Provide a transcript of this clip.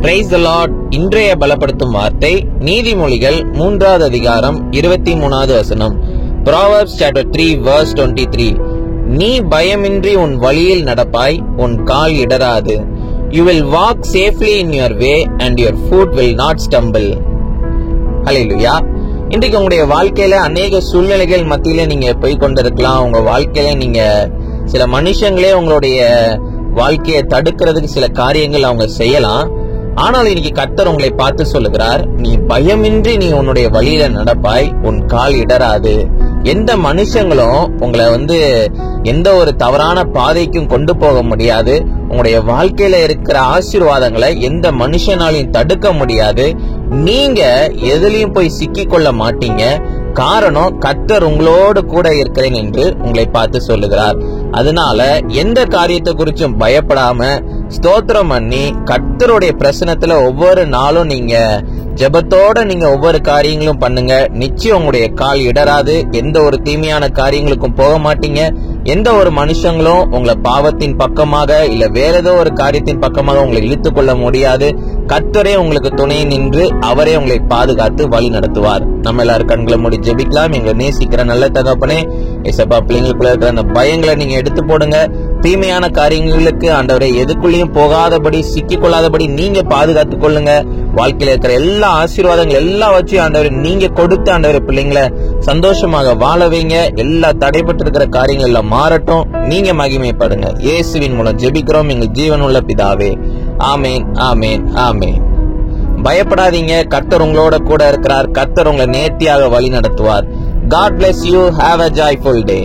Praise the Lord. இன்றைய பலப்படுத்தும் வார்த்தை நீதிமொழிகள் 3வது அதிகாரம் 23வது வசனம். Proverbs chapter 3 verse 23. நீ பயமின்றி உன் வழியில் நடப்பாய், உன் கால் இடராது. You will walk safely in your way and your foot will not stumble. ஹல்லேலூயா. இன்றைக்கு உங்களுடைய வாழ்க்கையில அநேக சூழ்நிலைகள் மத்தியில நீங்க போய் கொண்டிருக்கலாம். உங்க வாழ்க்கையில நீங்க சில மனுஷங்களே உங்களுடைய வாழ்க்கையை தடுக்கிறதுக்கு சில காரியங்கள் அவங்க செய்யலாம். ஆனால் இன்னைக்கு கர்த்தர் உங்களை பார்த்து சொல்லுகிறார், நீ பயமின்றி நீ உன்னுடைய வழியில நடப்பாய், உன் கால் இடராது. எந்த மனுஷங்களும் உங்களை எந்த ஒரு தவறான பாதைக்கும் கொண்டு போக முடியாது. உங்களுடைய வாழ்க்கையில இருக்கிற ஆசீர்வாதங்களை எந்த மனுஷனாலையும் தடுக்க முடியாது. நீங்க எதுலயும் போய் சிக்கிக் கொள்ள மாட்டீங்க. காரணம், கர்த்தர் உங்களோடு கூட இருக்கிறேன் என்று உங்களை பார்த்து சொல்லுகிறார். அதனால எந்த காரியத்தை குறிச்சும் பயப்படாம ஸ்தோத்திரம் பண்ணி கர்த்தருடைய பிரசனத்துல ஒவ்வொரு நாளும் நீங்க ஜெபத்தோட நீங்க ஒவ்வொரு காரியங்களும் பண்ணுங்க. நிச்சயம் உங்களுடைய கால் இடராது. எந்த ஒரு தீமையான காரியங்களுக்கும் போக மாட்டீங்க. எந்த ஒரு மனுஷங்களும் உங்களை பாவத்தின் பக்கமாக இல்ல வேற ஏதோ ஒரு காரியத்தின் பக்கமாக உங்களை இழுத்துக் கொள்ள முடியாது. கர்த்தரே உங்களுக்கு துணை நின்று அவரே உங்களை பாதுகாத்து வழி நடத்துவார். நம்ம எல்லாரும் கண்களை மூடி ஜெபிக்கலாம். எங்களை நேசிக்கிற நல்ல தகப்பனே, ஏசப்பா, பிள்ளைங்களுக்குள்ள இருக்கிற அந்த பயங்களை நீங்க எடுத்து போடுங்க. தீமையான காரியங்களுக்கு ஆண்டவரை எதுக்குள்ளேயும் போகாதபடி சிக்கிக் கொள்ளாதபடி நீங்க பாதுகாத்துக் கொள்ளுங்க. வாழ்க்கையில இருக்கிற எல்லா ஆசீர்வாதங்கள் எல்லாம் வச்சு ஆண்டவரை நீங்க கொடுத்து ஆண்டவரை பிள்ளைங்களை சந்தோஷமாக வாழ வைங்க. எல்லா தடைப்பட்டு இருக்கிற காரியங்கள் எல்லாம் மாறட்டும். நீங்க மகிமைப்படுங்க. இயேசுவின் மூலம் ஜெபிக்கிறோம் எங்கள் ஜீவனுள்ள பிதாவே. ஆமேன், ஆமேன், ஆமேன். பயப்படாதீங்க. கர்த்தர் உங்களோட கூட இருக்கிறார். கர்த்தர் உங்களை நேர்த்தியாக வழி நடத்துவார். God bless you. Have a joyful day.